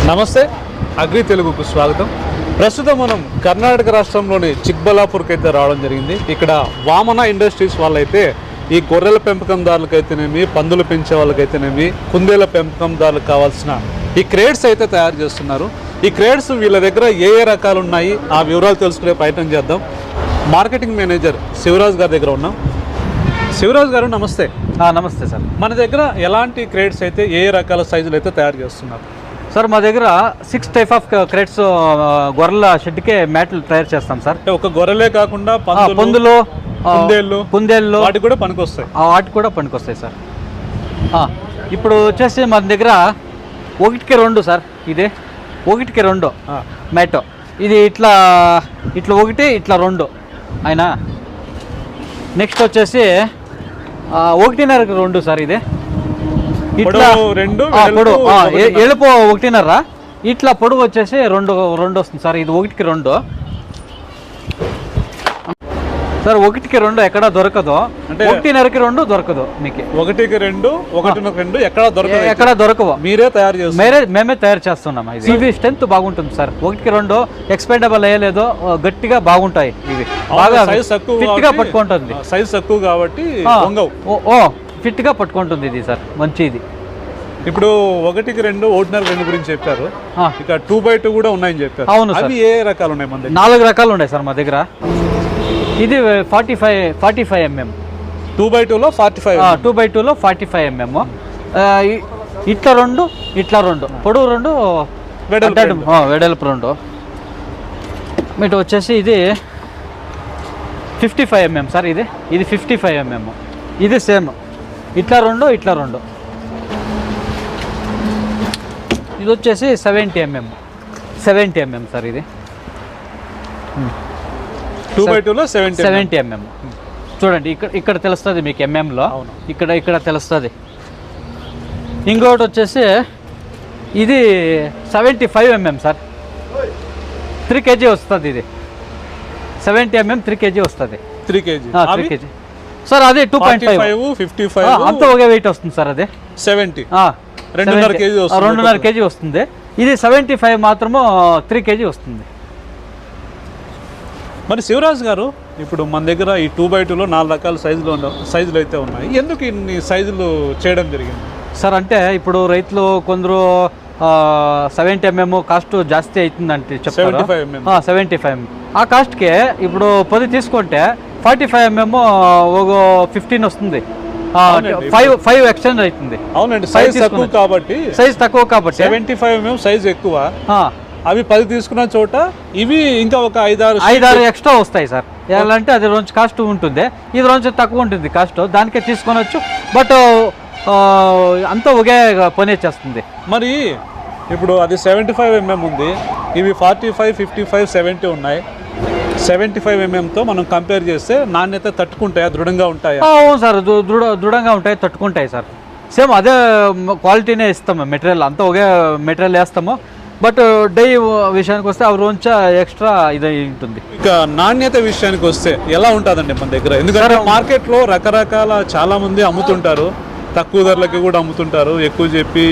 నమస్తే అగ్రి తెలుగుకు స్వాగతం. ప్రస్తుతం మనం కర్ణాటక రాష్ట్రంలోని చిక్బల్లాపూర్కి అయితే రావడం జరిగింది. ఇక్కడ వామన ఇండస్ట్రీస్ వాళ్ళైతే ఈ గొర్రెల పెంపకందారులకైతేనేమి, పందులు పెంచే వాళ్ళకైతేనేమి, కుందేల పెంపకందారులకు కావాల్సిన ఈ క్రేట్స్ అయితే తయారు చేస్తున్నారు. ఈ క్రేట్స్ వీళ్ళ దగ్గర ఏ రకాలు ఉన్నాయి ఆ వివరాలు తెలుసుకునే ప్రయత్నం చేద్దాం. మార్కెటింగ్ మేనేజర్ శివరాజ్ గారి దగ్గర ఉన్నాం. శివరాజ్ గారు నమస్తే. నమస్తే సార్. మన దగ్గర ఎలాంటి క్రేట్స్ అయితే ఏ రకాల సైజులు అయితే తయారు చేస్తున్నారు? సార్ మా దగ్గర 6 టైప్ ఆఫ్ క్రేట్స్ గొర్రెల షెడ్కే మ్యాట్లు తయారు చేస్తాం సార్. ఒక గొర్రెలే కాకుండా పందులు, కుందేళ్ళు వాటికి కూడా పనికొస్తాయి. వాటికి కూడా పనికొస్తాయి సార్. ఇప్పుడు వచ్చేసి మన దగ్గర 1కి 2 సార్. ఇదే 1కి 2 మ్యాట్. ఇది ఇట్లా 1 ఇట్లా 2 అయినా. నెక్స్ట్ వచ్చేసి 1.5కి 2 సార్. ఇది ఇట్లా పొడవు ఎలుపు 1.5, ఇట్లా పొడవు వచ్చేసి 2 వస్తుంది సార్. ఇది 1కి 2 సార్. 1కి 2 ఎక్కడ దొరకదు, అంటే 1.5కి 2 దొరకదు మీకు. 1కి 2, 1.5 ఎక్కడ దొరకవు. మేమే తయారు చేస్తున్నాం. ఇవి స్ట్రెంత్ బాగుంటుంది సార్. 1కి 2 ఎక్స్పెండబుల్ అయ్యలేదు, గట్టిగా బాగుంటాయి. ఇవి బాగా ఫిట్ గా పట్టుకుంటుంది. సైజ్ తక్కువ కాబట్టి ఫిట్ గా పట్టుకుంటుంది ఇది సార్. మంచిది. ఇప్పుడు 1కి 2, 1.5 గురించి చెప్పారు. ఇక 2x2 కూడా ఉన్నాయని చెప్పారు. అవును సార్. అవి ఏ రకాలు ఉన్నాయి మన దగ్గర? 4 రకాలు ఉన్నాయి సార్ మా దగ్గర. ఇది 45 mm. 2x2లో 45. 2x2లో 45 mm. ఇట్లా 2, ఇట్లా 2, పొడవు 2, వెడల్పు 2. మీటు వచ్చేసి ఇది 55 mm సార్. ఇది 55 mm. ఇది సేమ్ ఇట్లా 2, ఇట్లా 2. ఇది వచ్చేసి 70 mm సార్. ఇది 2x2లో 70 mm. చూడండి, ఇక్కడ తెలుస్తుంది మీకు ఎంఎంలో. ఇక్కడ తెలుస్తుంది. ఇంకోటి వచ్చేసి ఇది 75 mm సార్. 3 kg వస్తుంది. ఇది 70 mm 3 kg వస్తుంది. 3 kg సార్. అది 2.5, 55 అంతా ఒకే వెయిట్ వస్తుంది సార్. అది 70, 2.5 kg వస్తుంది. ఇది 75 మాత్రము 3 kg వస్తుంది. మరి శివరాజ్ గారు, ఇప్పుడు మన దగ్గర ఈ 2x2లో 4 రకాల సైజులు అయితే ఉన్నాయి. ఎందుకు ఇన్ని సైజులు చేయడం జరిగింది సార్? అంటే ఇప్పుడు రైతులు కొందరు 70 mm కాస్ట్ జాస్తి అవుతుందంటే చెప్తారు. 75 mm ఆ కాస్ట్కే ఇప్పుడు 10 తీసుకుంటే 45 mm ఒక 15 వస్తుంది. 5 ఎక్స్టెండ్ అవుతుంది. అవునండి, సైజ్ తక్కువ కాబట్టి 75 mm సైజ్ ఎక్కువ. అవి 10 తీసుకున్న చోట ఇవి ఇంకా ఒక 5-6 ఎక్స్ట్రా వస్తాయి సార్. ఎలా అంటే అది రోజు కాస్ట్ ఉంటుంది, ఇది రోజు తక్కువ ఉంటుంది కాస్ట్. దానికే తీసుకొనొచ్చు. బట్ అంతా ఒకే పని చేస్తుంది. మరి ఇప్పుడు అది 75 mm ఉంది, ఇవి 45, 55, 70 ఉన్నాయి. 75 mmతో మనం కంపేర్ చేస్తే నాణ్యత తట్టుకుంటాయా, దృఢంగా ఉంటాయా? అవును సార్, దృఢంగా ఉంటాయి, తట్టుకుంటాయి సార్. సేమ్ అదే క్వాలిటీనే ఇస్తాము. మెటీరియల్ అంతా ఒకే మెటీరియల్ వేస్తాము. బట్ డై విషయానికి వస్తే అవి రోజు ఎక్స్ట్రా ఇది ఉంటుంది. ఇక నాణ్యత విషయానికి వస్తే ఎలా ఉంటుందండి మన దగ్గర? ఎందుకంటే మార్కెట్లో రకరకాల చాలా మంది అమ్ముతుంటారు, తక్కువ ధరలకి కూడా అమ్ముతుంటారు, ఎక్కువ చెప్పి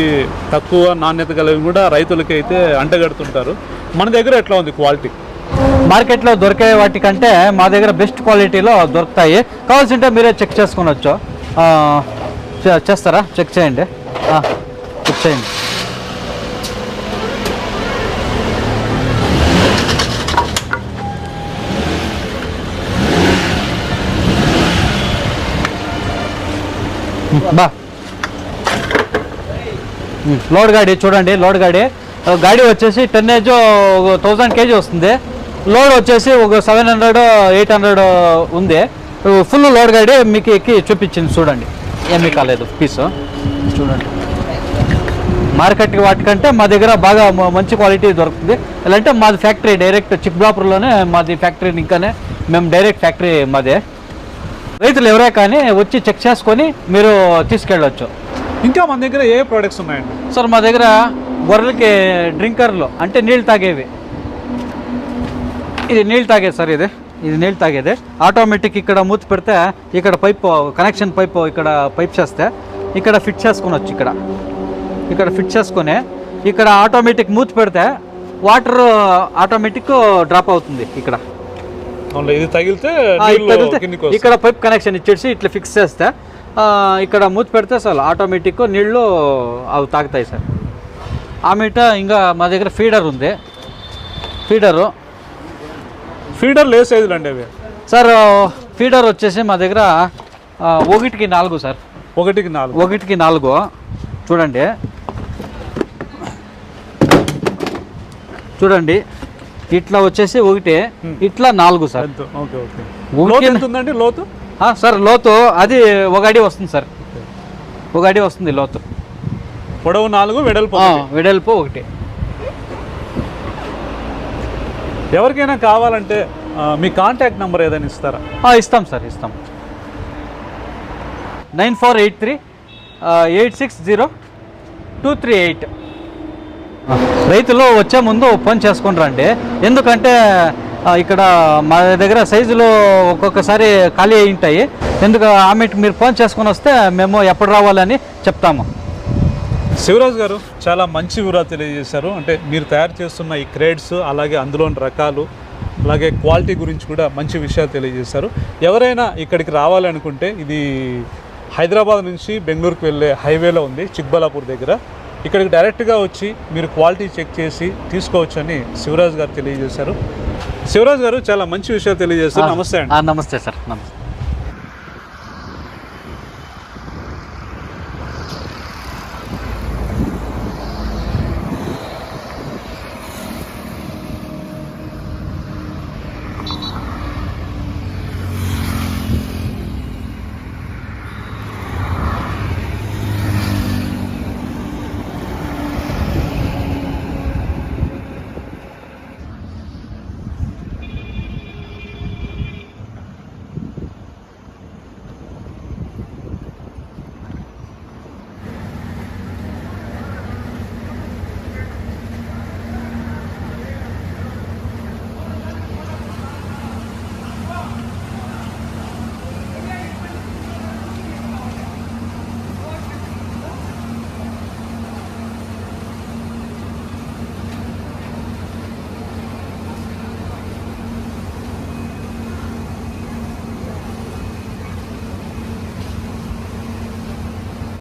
తక్కువ నాణ్యత కలిగి కూడా రైతులకి అయితే అంటగడుతుంటారు. మన దగ్గర ఎట్లా ఉంది క్వాలిటీ? మార్కెట్లో దొరికే వాటికంటే మా దగ్గర బెస్ట్ క్వాలిటీలో దొరుకుతాయి. కావాల్సింటే మీరే చెక్ చేసుకునొచ్చు. చేస్తారా? చెక్ చేయండి. చెక్ చేయండి. లోడ్ గాడి చూడండి. గాడి వచ్చేసి 10 1000 kg వస్తుంది. లోడ్ వచ్చేసి ఒక 700, 800 ఉంది. ఫుల్ లోడ్ గాడి మీకు ఎక్కి చూపించింది. చూడండి, ఏమీ కాలేదు పీస్. చూడండి, మార్కెట్ వాటికంటే మా దగ్గర బాగా మంచి క్వాలిటీ దొరుకుతుంది. ఎలా అంటే మాది ఫ్యాక్టరీ డైరెక్ట్ చిక్బల్లాపూర్లోనే మాది ఫ్యాక్టరీ. ఇంకానే మేము డైరెక్ట్ ఫ్యాక్టరీ మాదే. రైతులు ఎవరే కానీ వచ్చి చెక్ చేసుకొని మీరు తీసుకెళ్ళవచ్చు. ఇంకా మన దగ్గర ఏ ప్రోడక్ట్స్ ఉన్నాయండి సార్? మా దగ్గర గొర్రెలకి డ్రింకర్లు, అంటే నీళ్ళు తాగేవి. ఇది నీళ్ళు తాగేది సార్. ఇది నీళ్ళు తాగేది. ఆటోమేటిక్ ఇక్కడ మూతి పెడితే ఇక్కడ పైప్ కనెక్షన్ పైప్ ఇక్కడ పైప్ చేస్తే ఇక్కడ ఫిట్ చేసుకునొచ్చు. ఇక్కడ ఫిట్ చేసుకొని ఇక్కడ ఆటోమేటిక్ మూతి పెడితే వాటర్ ఆటోమేటిక్ డ్రాప్ అవుతుంది. ఇక్కడ ఇది తగిలితే ఇక్కడ పైప్ కనెక్షన్ ఇచ్చేసి ఇట్లా ఫిక్స్ చేస్తే ఇక్కడ మూతి పెడితే అసలు ఆటోమేటిక్ నీళ్ళు అవి తాగుతాయి సార్. ఆమెట ఇంకా మా దగ్గర ఫీడర్ ఉంది. ఫీడర్ ఏ సైజులు అండి అవి సార్? ఫీడర్ వచ్చేసి మా దగ్గర 1కి 4 సార్. 1కి 4 చూడండి ఇట్లా వచ్చేసి 1 ఇట్లా 4 సార్. లోతు సార్ లోతు అది 1 అడి వస్తుంది సార్. 1 అడి వస్తుంది లోతు. పొడవు 4, వెడల్పు 1. ఎవరికైనా కావాలంటే మీ కాంటాక్ట్ నెంబర్ ఏదైనా ఇస్తారా? ఇస్తాం సార్, ఇస్తాం. 9483-860-238. రైతులు వచ్చే ముందు ఫోన్ చేసుకుని రండి. ఎందుకంటే ఇక్కడ మా దగ్గర సైజులు ఒక్కొక్కసారి ఖాళీ అయి ఉంటాయి. ఎందుకు ఆమెకి మీరు ఫోన్ చేసుకొని వస్తే మేము ఎప్పుడు రావాలని చెప్తాము. శివరాజ్ గారు చాలా మంచి వివరాలు తెలియజేశారు. అంటే మీరు తయారు చేస్తున్న ఈ క్రేడ్స్, అలాగే అందులోని రకాలు, అలాగే క్వాలిటీ గురించి కూడా మంచి విషయాలు తెలియజేశారు. ఎవరైనా ఇక్కడికి రావాలనుకుంటే ఇది హైదరాబాద్ నుంచి బెంగళూరుకు వెళ్ళే హైవేలో ఉంది, చిక్బలాపూర్ దగ్గర. ఇక్కడికి డైరెక్ట్గా వచ్చి మీరు క్వాలిటీ చెక్ చేసి తీసుకోవచ్చని శివరాజ్ గారు తెలియజేశారు. శివరాజ్ గారు చాలా మంచి విషయాలు తెలియజేస్తారు. నమస్తే అండి. నమస్తే సార్. నమస్తే.